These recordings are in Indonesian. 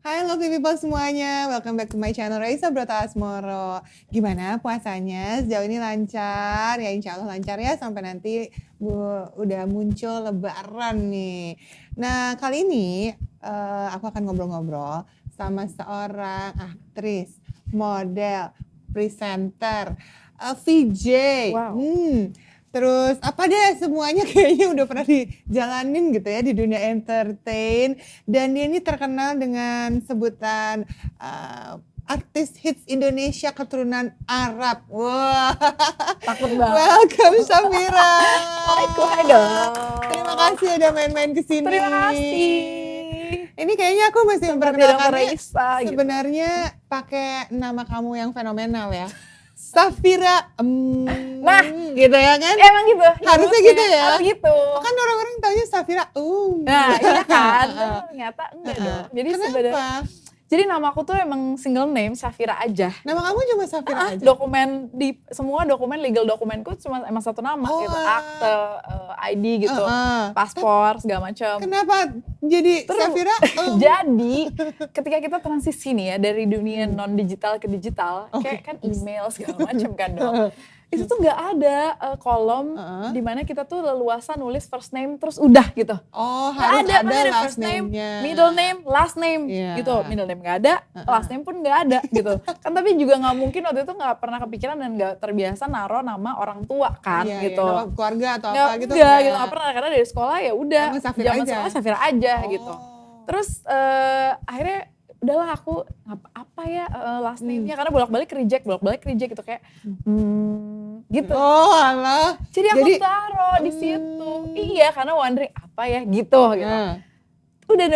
Hai lovely people semuanya, welcome back to my channel Raisa Broto Asmoro. Gimana puasanya? Sejauh ini lancar? Ya insya Allah lancar ya sampai nanti udah muncul lebaran nih. Nah kali ini aku akan ngobrol-ngobrol sama seorang aktris, model, presenter, VJ. Wow. Terus apa deh semuanya kayaknya udah pernah dijalanin gitu ya di dunia entertain. Dan dia ini terkenal dengan sebutan artis hits Indonesia keturunan Arab. Wah, Takut banget. welcome Safira. Hai dong. Terima kasih udah main-main kesini. Terima kasih. Ini kayaknya aku masih Dong memperkenalkannya Raisa, gitu. sebenarnya pakai nama kamu yang fenomenal ya. Safira, Nah, gitu ya kan? Emang gitu. Harusnya nyebutnya. gitu ya? Harus gitu. Kan orang-orang taunya Safira, Nah, iya kan. Ternyata enggak dong. Jadi Kenapa? sebenarnya jadi nama aku tuh emang single name Safira aja. Nama kamu cuma Safira aja? Dokumen di semua dokumen legal dokumenku cuma emang satu nama gitu. Akte, ID gitu, paspor segala macam. Kenapa jadi Terus, Safira? Jadi ketika kita transisi nih ya dari dunia non digital ke digital, kayak kan email segala macam kan dong. Itu tuh nggak ada kolom di mana kita tuh leluasa nulis first name terus udah gitu. Oh, Nggak harus ada pasti last name-nya. middle name, last name gitu. Middle name nggak ada, last name pun nggak ada gitu. Kan tapi juga nggak mungkin waktu itu nggak pernah kepikiran dan nggak terbiasa naro nama orang tua kan gitu. Nama keluarga atau Nggak, apa gitu? Enggak gitu, nggak pernah karena dari sekolah ya udah. Kamu Safira Zaman aja? sekolah Safira aja gitu. Oh. Terus akhirnya udahlah aku apa ya last name-nya karena bolak-balik reject gitu kayak gitu. Oh alah. Jadi aku taruh di situ. Iya, karena wondering apa ya gitu. Udah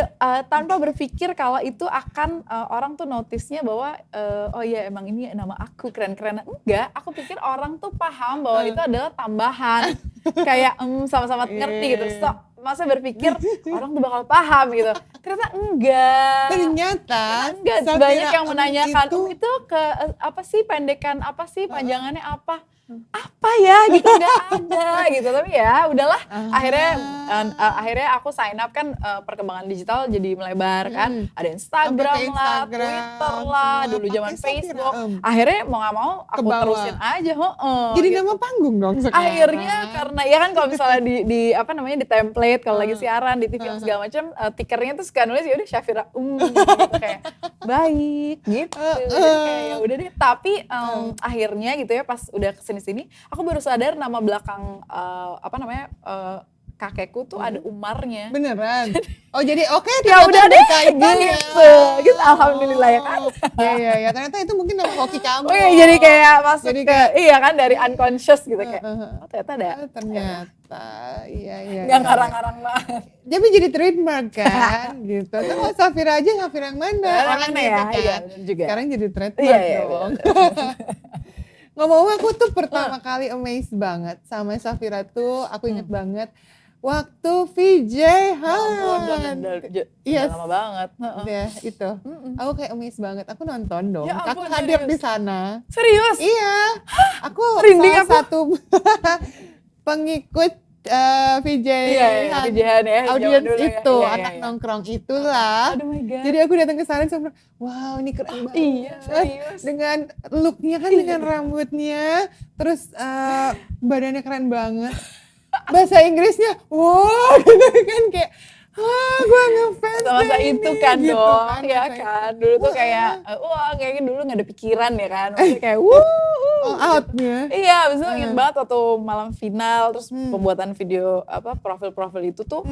tanpa berpikir kalau itu akan orang tuh notice-nya bahwa oh iya emang ini nama aku keren-keren. Enggak, aku pikir orang tuh paham bahwa itu adalah tambahan. Kayak sama-sama ngerti gitu. So, masa berpikir orang tuh bakal paham gitu. Ternyata enggak. Enggak, banyak yang menanyakan itu ke apa sih pendekan apa sih panjangannya apa ya gitu nggak ada gitu, tapi ya udahlah akhirnya aku sign up kan. Perkembangan digital jadi melebar kan, ada Instagram lah, Twitter lah, dulu zaman Facebook. Akhirnya mau nggak mau aku terusin aja. Jadi gitu. nama panggung dong sekarang. Akhirnya karena ya kan kalau misalnya di apa namanya di template kalau lagi siaran di TV segala macam, tikernya tuh suka nulis ya udah Safira gitu kayak baik gitu. Jadi kayak ya udah deh, tapi akhirnya gitu ya pas udah kesini aku baru sadar nama belakang kakekku tuh ada Umarnya. Beneran? Oh jadi oke, Ya udah deh gitu. Alhamdulillah ya kan. Iya, ternyata itu mungkin nama hoki kamu. Oh iya, jadi kayak masuk iya kan dari unconscious gitu kayak. Oh ternyata ada. Ternyata, iya. Nggak ngarang-ngarang banget. Jadi jadi trademark kan, gitu. Terus Safira aja, Safira yang mana? Orang ya, iya juga. Sekarang jadi trademark dong. Ngomong-ngomong aku tuh pertama kali amazed banget sama Safira tuh, aku inget banget waktu VJ Han. Iya, lama banget. Ya itu, aku kayak amazed banget, aku nonton dong, Ya aku ampun, hadir serius? di sana. Serius? Iya, aku Merinding salah satu pengikut VJ Han, VJ Han ya, audiens zaman dulu ya. itu, Iya, anak iya. nongkrong itulah. Aduh my God. Jadi aku datang ke sana sama, wow ini keren banget. Iya, serius. Dengan looknya kan, dengan rambutnya, terus badannya keren banget. Bahasa Inggrisnya, wow gitu kan kayak, wah gue ngefans Masa deh itu ini, kan gitu dong, kan. ya Kayak, kan. Dulu tuh kayak, wah kayaknya dulu gak ada pikiran ya kan. Maksudnya kayak, all outnya. Iya, abis itu inget banget waktu malam final, terus pembuatan video profil-profil itu tuh,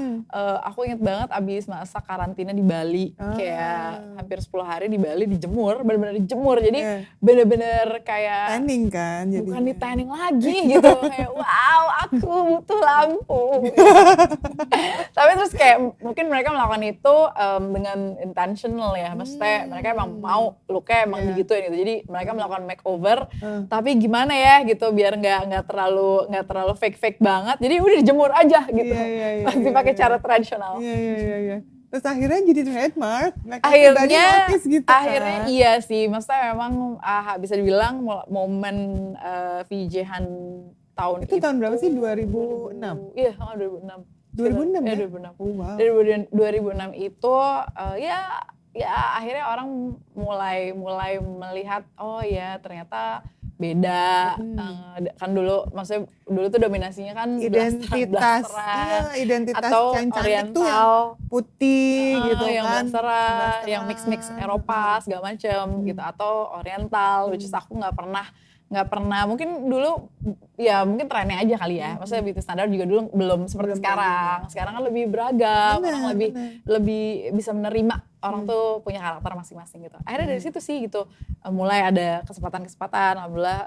aku inget banget abis masa karantina di Bali. Kayak hampir 10 hari di Bali dijemur, bener-bener dijemur. Jadi bener-bener kayak, Tanning kan jadinya. bukan di tanning lagi gitu. Kayak wow aku butuh lampu. Tapi terus kayak mungkin mereka melakukan itu dengan intentional ya. Maksudnya mereka emang mau looknya emang digituin gitu. Jadi mereka melakukan makeover. Tapi gimana ya gitu biar nggak terlalu fake banget. Jadi udah dijemur aja gitu. Masih pakai cara tradisional. Iya. Terus akhirnya jadi trademark. Akhirnya gitu kan. iya sih. Maksudnya memang bisa dibilang momen VJ Han tahun itu tahun berapa sih? 2006? Iya, 2006. 2006 ya? 2006. Oh, wow. 2006 itu ya ya akhirnya orang mulai melihat oh ya ternyata beda. Kan dulu maksudnya dulu tuh dominasinya kan Identitas, blasteran identitas atau yang cantik tuh yang oriental, putih gitu yang kan. blasteran, yang mix Blasteran. Eropa segala macem gitu, atau oriental, which is aku nggak pernah, mungkin dulu ya mungkin trennya aja kali ya, maksudnya beauty standar juga dulu belum seperti Belum kayak sekarang kan lebih beragam, Bener, orang lebih bisa menerima orang tuh punya karakter masing-masing gitu. Akhirnya dari situ sih gitu, mulai ada kesempatan, alhamdulillah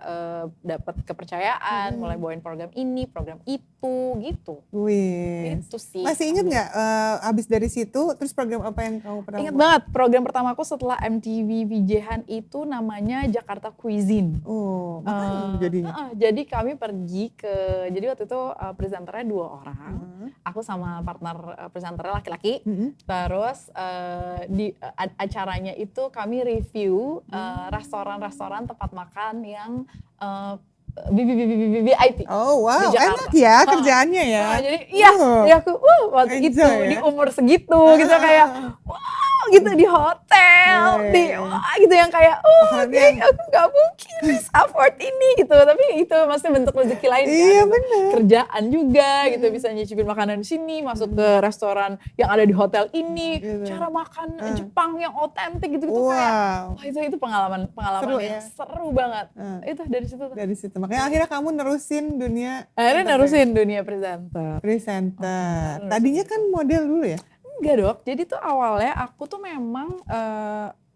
dapat kepercayaan, mulai bawain program ini, program itu gitu. Wih. Itu sih. Masih inget nggak abis dari situ terus program apa yang kamu pernah Ingat buat? banget, program pertama aku setelah MTV VJ-han itu namanya Jakarta Cuisine. Oh, makan jadinya. Jadi kami pergi jadi waktu itu presenternya 2 orang, aku sama partner presenternya laki-laki, terus di acaranya itu kami review restoran-restoran tempat makan yang VIP. Oh wow, Di Jakarta. enak ya kerjaannya ya. Jadi iya, jadi aku waktu itu Enjoy, di ya? umur segitu gitu kayak wow gitu di hotel, gitu yang kayak aku nggak mungkin bisa afford ini gitu, tapi itu masih bentuk rezeki lain kan. Iya Gitu. bener. Kerjaan juga gitu, bisa nyicipin makanan di sini, masuk ke restoran yang ada di hotel ini, Gitu. cara makan Jepang yang otentik gitu Wow. kayak wah itu pengalaman Seru yang ya? seru banget. Itu dari situ tuh. Dari situ. Makanya akhirnya kamu nerusin dunia Akhirnya nerusin dunia presenter. presenter. Tadinya kan model dulu ya? Enggak dok, jadi tuh awalnya aku tuh memang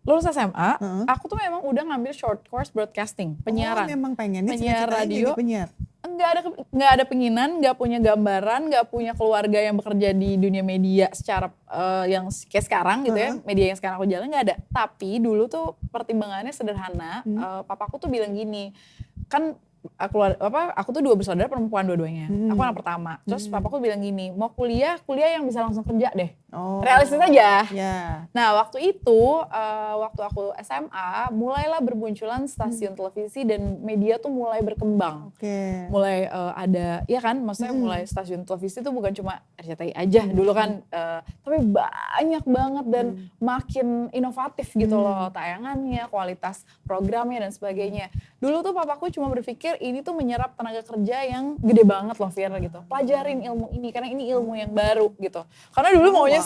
lulus SMA, aku tuh memang udah ngambil short course broadcasting, penyiaran. Oh, memang pengennya penyiar cita-citanya radio. jadi penyiar. Enggak ada penginan, enggak punya gambaran, enggak punya keluarga yang bekerja di dunia media secara yang kayak sekarang gitu ya, media yang sekarang aku jalan enggak ada. Tapi dulu tuh pertimbangannya sederhana, papaku tuh bilang gini, kan aku tuh 2 bersaudara perempuan dua-duanya. Aku anak pertama. Terus papaku bilang gini, mau kuliah yang bisa langsung kerja deh. Realistis aja. Ya. Nah waktu itu, waktu aku SMA, mulailah bermunculan stasiun televisi dan media tuh mulai berkembang. Oke. Mulai ada, ya kan, maksudnya mulai stasiun televisi tuh bukan cuma RCTI aja dulu kan, tapi banyak banget dan makin inovatif gitu loh tayangannya, kualitas programnya dan sebagainya. Dulu tuh papaku cuma berpikir ini tuh menyerap tenaga kerja yang gede banget loh Fir gitu. Pelajarin ilmu ini karena ini ilmu yang baru gitu. Karena dulu maunya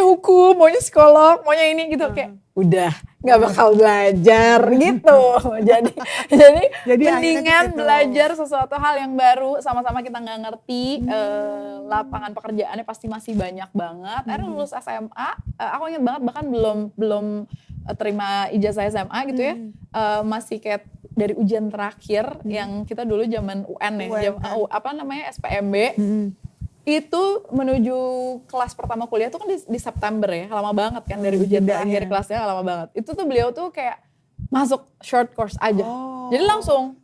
hukum, maunya psikolog, maunya ini gitu kayak udah nggak bakal belajar gitu. Jadi mendingan belajar sesuatu hal yang baru, sama-sama kita nggak ngerti, lapangan pekerjaannya pasti masih banyak banget. Akhirnya lulus SMA, aku ingat banget bahkan belum terima ijazah SMA gitu ya, masih kayak dari ujian terakhir yang kita dulu zaman UN ya, SPMB. Itu menuju kelas pertama kuliah tuh kan di September ya, lama banget kan dari ujian terakhir kelasnya lama banget. Itu tuh beliau tuh kayak masuk short course aja. Jadi langsung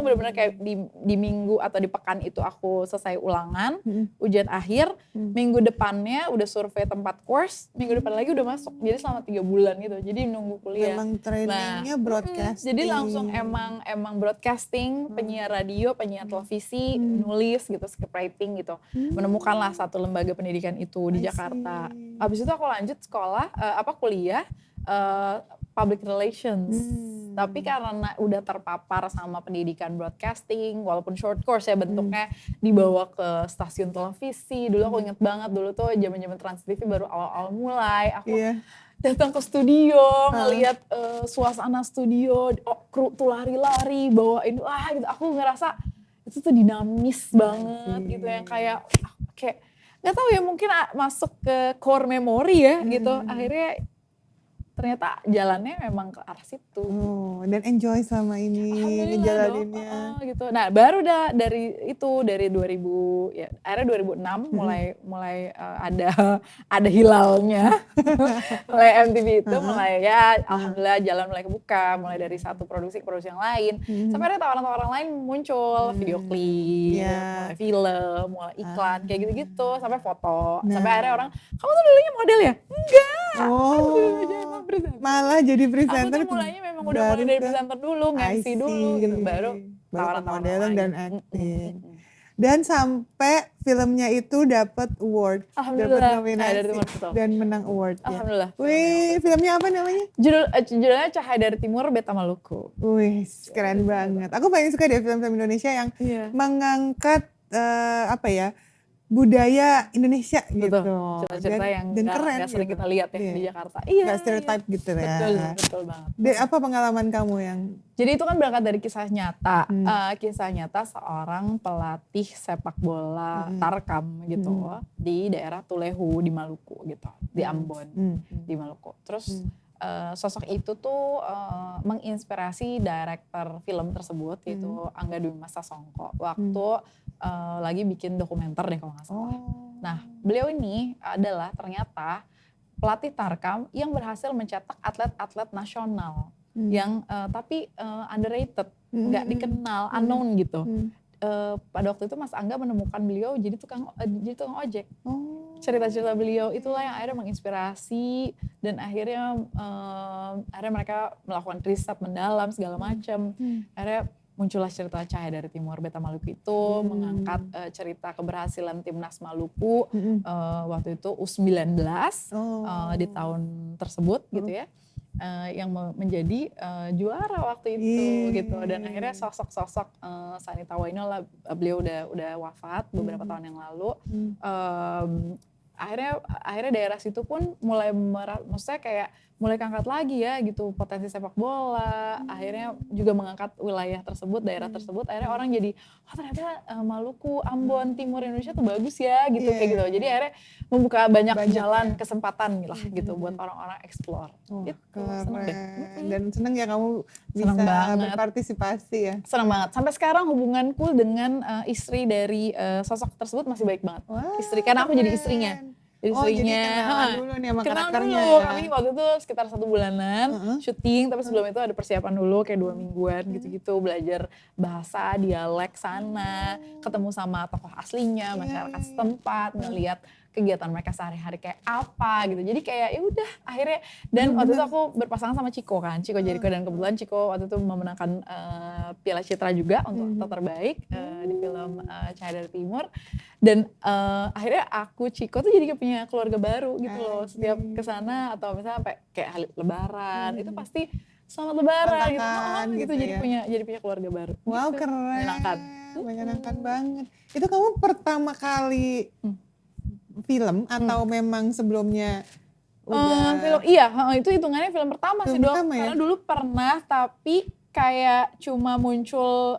benar-benar kayak di minggu atau di pekan itu aku selesai ulangan, ujian akhir, minggu depannya udah survei tempat course, minggu depan lagi udah masuk. Jadi selama 3 bulan gitu. Jadi nunggu kuliah. Memang trainingnya broadcasting. Jadi langsung emang broadcasting, penyiar radio, penyiar televisi, nulis gitu, script writing gitu. Menemukanlah satu lembaga pendidikan itu di Jakarta. Habis itu aku lanjut sekolah, kuliah public relations. Tapi karena udah terpapar sama pendidikan broadcasting, walaupun short course ya bentuknya, dibawa ke stasiun televisi. Dulu aku inget banget, dulu tuh zaman-zaman Trans TV baru awal-awal mulai. Aku datang ke studio, ngeliat suasana studio, kru tuh lari-lari, bawain, gitu. Aku ngerasa itu tuh dinamis banget gitu, yang kayak nggak tahu ya, mungkin masuk ke core memory ya gitu. Akhirnya ternyata jalannya memang ke arah situ. Dan enjoy selama ini ngejalaninnya. Gitu. Nah, baru dari 2000 ya, akhirnya 2006 mulai ada hilalnya. Mulai MTV itu mulai ya alhamdulillah jalan mulai kebuka, mulai dari satu produksi ke produksi yang lain. Sampai ada tawaran-tawaran lain muncul, video klip, mulai film, mulai iklan kayak gitu-gitu, sampai foto. Sampai akhirnya orang, "Kamu tuh dulunya model ya?" Enggak. Malah jadi presenter. Aku tuh mulainya memang udah mulai dari presenter dulu, nge-MC dulu gitu, baru tawaran modeling dan acting. Dan sampai filmnya itu dapat award, dapat Alhamdulillah. nominasi Cahaya dari Timur, betul. dan menang award ya. Alhamdulillah. Wih, filmnya apa namanya? Judulnya Cahaya dari Timur, Beta Maluku. Wih, keren banget. Aku paling suka deh film-film Indonesia yang Iya. mengangkat budaya Indonesia gitu. Betul. Cerita-cerita yang dan keren gak sering gitu. kita lihat ya Iya. di Jakarta. Iya. Gak stereotype gitu ya. Betul banget. Apa pengalaman kamu yang Jadi itu kan berangkat dari kisah nyata. Kisah nyata seorang pelatih sepak bola Tarkam gitu di daerah Tulehu di Maluku gitu, di Ambon di Maluku. Terus sosok itu tuh menginspirasi director film tersebut yaitu Angga Dwi Masa Songko waktu lagi bikin dokumenter deh kalau nggak salah. Nah, beliau ini adalah ternyata pelatih Tarkam yang berhasil mencetak atlet-atlet nasional yang tapi underrated, nggak dikenal, unknown gitu. Pada waktu itu Mas Angga menemukan beliau jadi tukang ojek. Cerita-cerita beliau itulah yang akhirnya menginspirasi dan akhirnya mereka melakukan riset mendalam segala macam. Akhirnya muncullah cerita Cahaya dari Timur, Beta Maluku itu mengangkat cerita keberhasilan timnas Maluku waktu itu U19 di tahun tersebut gitu ya. Yang menjadi juara waktu itu gitu, dan akhirnya sosok-sosok Sanita Wainola, beliau udah wafat beberapa tahun yang lalu. Akhirnya daerah situ pun mulai maksudnya kayak mulai keangkat lagi ya gitu potensi sepak bola. Akhirnya juga mengangkat wilayah tersebut, daerah tersebut. Akhirnya orang jadi ternyata Maluku, Ambon, Timur Indonesia tuh bagus ya gitu kayak gitu. Jadi akhirnya membuka banyak jalan kesempatan lah gitu buat orang-orang explore. Gitu. Keren. Dan seneng ya kamu Seneng bisa banget. berpartisipasi ya. Senang banget. Sampai sekarang hubunganku dengan istri dari sosok tersebut masih baik banget. Wah, Istri, karena aku jadi istrinya. Jadi istrinya. jadi kenalan dulu nih sama Kenal karakternya dulu. ya. Kami waktu itu sekitar 1 bulanan syuting, tapi sebelum itu ada persiapan dulu kayak 2 mingguan gitu-gitu, belajar bahasa, dialek sana, ketemu sama tokoh aslinya, masyarakat setempat, ngelihat kegiatan mereka sehari-hari kayak apa gitu. Jadi kayak ya udah akhirnya, dan waktu itu aku berpasangan sama Ciko kan, Ciko Jericho, dan kebetulan Ciko waktu itu memenangkan Piala Citra juga untuk aktor terbaik di film Cahaya dari Timur. Dan akhirnya aku Ciko tuh jadi punya keluarga baru gitu loh. Setiap kesana atau misalnya sampai kayak Lebaran itu pasti selamat Lebaran gitu. gitu Jadi ya. punya keluarga baru. Wow, gitu. keren. Menyenangkan banget. Itu kamu pertama kali film atau memang sebelumnya udah film, iya, itu hitungannya film pertama Film sih, Dok. pertama ya? Karena dulu pernah tapi kayak cuma muncul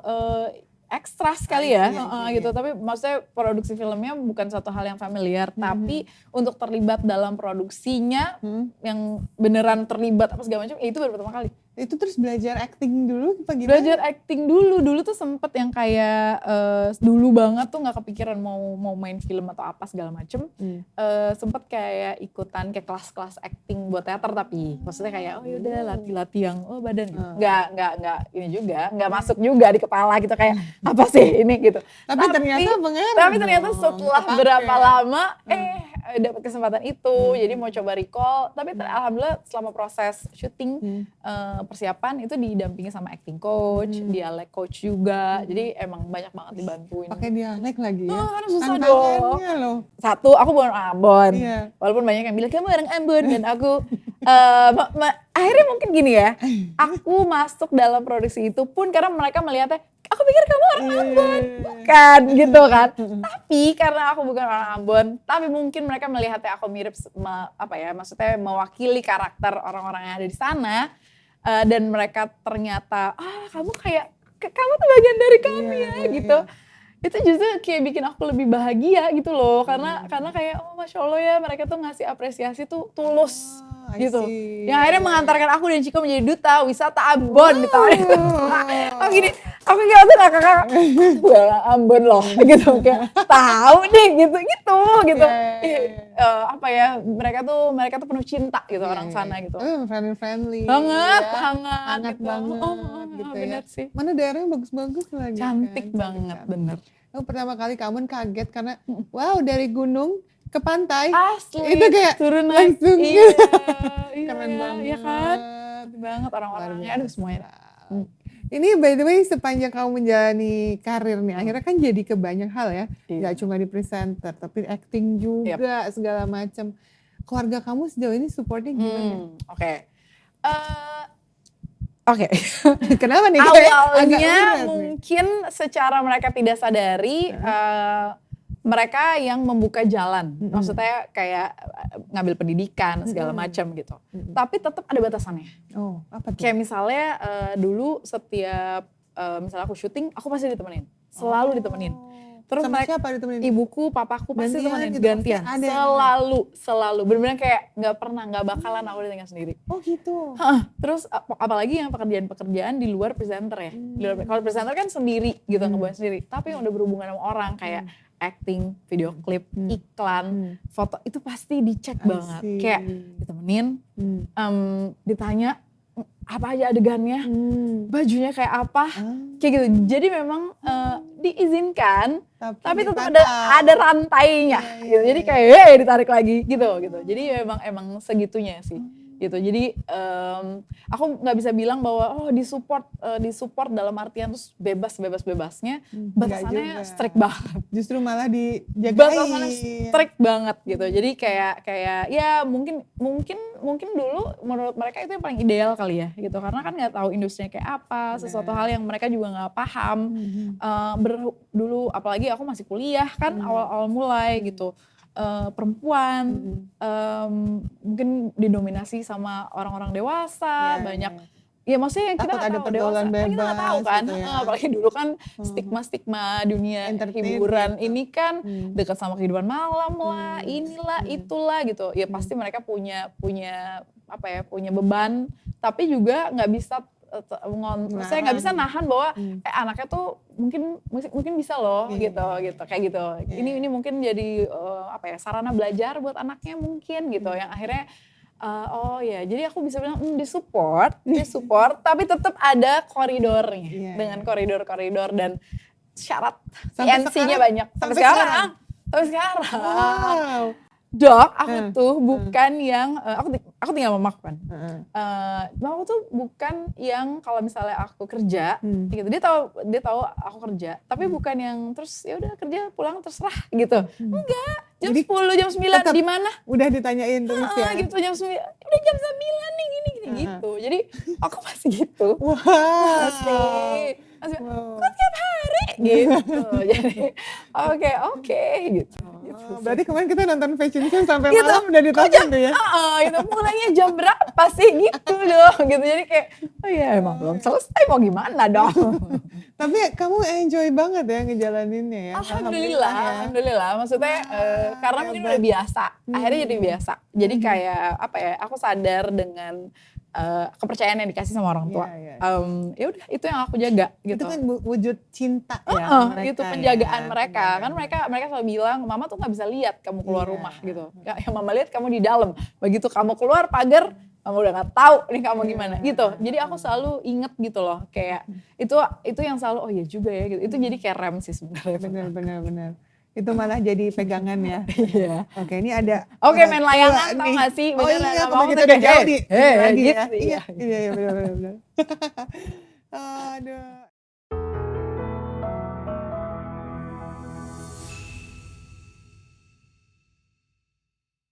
ekstra sekali ya, gitu. Tapi maksudnya produksi filmnya bukan satu hal yang familiar, tapi untuk terlibat dalam produksinya yang beneran terlibat apa segala macam, itu baru pertama kali. itu terus belajar acting dulu apa gimana? Belajar acting dulu tuh sempet yang kayak dulu banget tuh nggak kepikiran mau main film atau apa segala macem. Sempet kayak ikutan kayak kelas-kelas acting buat teater, tapi maksudnya kayak oh yaudah latih-latih yang badan gitu. Nggak ini juga, nggak masuk juga di kepala gitu kayak apa sih ini gitu. Tapi ternyata pengaruh Tapi ternyata dong, setelah kepake. berapa lama dapat kesempatan itu, jadi mau coba recall. Tapi alhamdulillah selama proses syuting persiapan itu didampingi sama acting coach, dialek coach juga. Jadi emang banyak banget dibantuin. Pakai dialek lagi ya. Karena susah Tantangannya loh. Satu, aku bukan orang Ambon. Iya. Walaupun banyak yang bilang kamu orang Ambon, dan aku akhirnya mungkin gini ya. Aku masuk dalam produksi itu pun karena mereka melihatnya, aku pikir kamu orang Ambon, bukan gitu kan. Tapi karena aku bukan orang Ambon, tapi mungkin mereka melihatnya aku mirip maksudnya mewakili karakter orang-orang yang ada di sana. Dan mereka ternyata kamu tuh bagian dari kami gitu. Itu justru kayak bikin aku lebih bahagia gitu loh, karena kayak Masya Allah ya, mereka tuh ngasih apresiasi tuh tulus gitu. Yang akhirnya mengantarkan aku dan Ciko menjadi duta wisata Ambon di tahun itu. Aku kira tuh kakak gue orang Ambon loh gitu, kayak tahu deh gitu. Mereka tuh penuh cinta gitu, orang sana gitu. Friendly. Hangat Gitu. Banget gitu ya. Bener sih. Mana daerahnya bagus-bagus lagi. Cantik kan? banget, bener. Pertama kali kamu kaget karena wow, dari gunung ke pantai. Asli. Itu kayak turun langsung. Iya, Keren banget. Iya kan? Banget orang-orangnya, aduh semuanya. Ini by the way sepanjang kamu menjalani karir nih, akhirnya kan jadi ke banyak hal ya. Iya. Gak cuma di presenter, tapi acting juga segala macam. Keluarga kamu sejauh ini supportnya gimana? Oke. Oke. Kenapa nih? Kayak agak Awalnya berat nih. mungkin secara mereka tidak sadari mereka yang membuka jalan. Maksudnya kayak ngambil pendidikan segala macam gitu. Tapi tetap ada batasannya. Oh, apa tuh? Kayak misalnya dulu setiap misalnya aku syuting, aku pasti ditemenin. Selalu ditemenin. Terus Sama mereka, siapa ditemenin? ibuku, papaku pasti Gantian temenin. gitu, Gantian. pasti ada yang- Selalu. Bener-bener kayak nggak bakalan aku ditinggal sendiri. Oh gitu. Terus apalagi yang pekerjaan-pekerjaan di luar presenter ya. Kalau presenter kan sendiri gitu, ngebawa sendiri. Tapi yang udah berhubungan sama orang kayak acting, video klip, iklan, foto, itu pasti dicek banget. see. Kayak ditemenin, ditanya apa aja adegannya, bajunya kayak apa, kayak gitu. Jadi memang diizinkan, tapi tetap ada rantainya, gitu. Jadi kayak ditarik lagi, gitu. Jadi emang segitunya sih, gitu. Jadi aku nggak bisa bilang bahwa disupport dalam artian terus bebasnya, batasannya juga. strict banget. Justru malah dijagain. Batasannya strict banget gitu. Jadi kayak ya mungkin dulu menurut mereka itu yang paling ideal kali ya gitu. Karena kan nggak tahu industrinya kayak apa, sesuatu hal yang mereka juga nggak paham. Dulu apalagi aku masih kuliah kan awal-awal mulai gitu. Perempuan mungkin didominasi sama orang-orang dewasa, banyak ya maksudnya yang kita Takut nggak ada tahu pergaulan dewasa, kita nggak tahu bebas kan, gitu ya. apalagi dulu kan stigma dunia hiburan ini kan dekat sama kehidupan malam lah, inilah itulah gitu, ya pasti mereka punya beban, tapi juga nggak bisa saya nggak bisa nahan bahwa anaknya tuh mungkin bisa loh gitu kayak gitu. Ini mungkin jadi sarana belajar buat anaknya mungkin gitu yang akhirnya jadi aku bisa bilang disupport tapi tetap ada koridornya dengan koridor dan syarat TNC-nya banyak sampai sekarang. Wow. Dok, aku tuh bukan yang aku tinggal sama mamaku kan. Mamaku tuh bukan yang kalau misalnya aku kerja gitu. Dia tahu aku kerja, tapi bukan yang terus ya udah kerja pulang terserah gitu. Enggak. Jam 10, jam 9 di mana? Udah ditanyain terus ya. Gitu jam 9. Udah jam 9 nih gini gitu. Jadi aku masih gitu. Wow. Masih kok tiap hari gitu. Jadi oke gitu. Berarti kemarin kita nonton fashion show sampai malam udah ditonton tuh ya? Gitu. Mulainya jam berapa sih gitu dong gitu. Jadi kayak emang belum selesai mau gimana dong. Tapi kamu enjoy banget ya ngejalaninnya ya? Alhamdulillah. Maksudnya karena mungkin udah biasa. Akhirnya jadi biasa. Jadi kayak aku sadar dengan kepercayaan yang dikasih sama orang tua. Ya udah itu yang aku jaga gitu. Itu kan wujud cinta ya mereka. Itu penjagaan mereka. Kan mereka selalu bilang, mama tuh gak bisa lihat kamu keluar rumah gitu. Yang mama lihat kamu di dalam. Begitu kamu keluar pagar, kamu udah gak tahu nih kamu gimana gitu. Jadi aku selalu inget gitu loh. Kayak itu yang selalu iya juga ya gitu. Itu jadi kayak rem sih sebenarnya. Benar. Itu malah jadi pegangan ya. Iya. Oke, ini ada. Oke, main layangan tau gak sih? Oh iya, mau kita udah jauh di. gitu. Iya, benar. Aduh.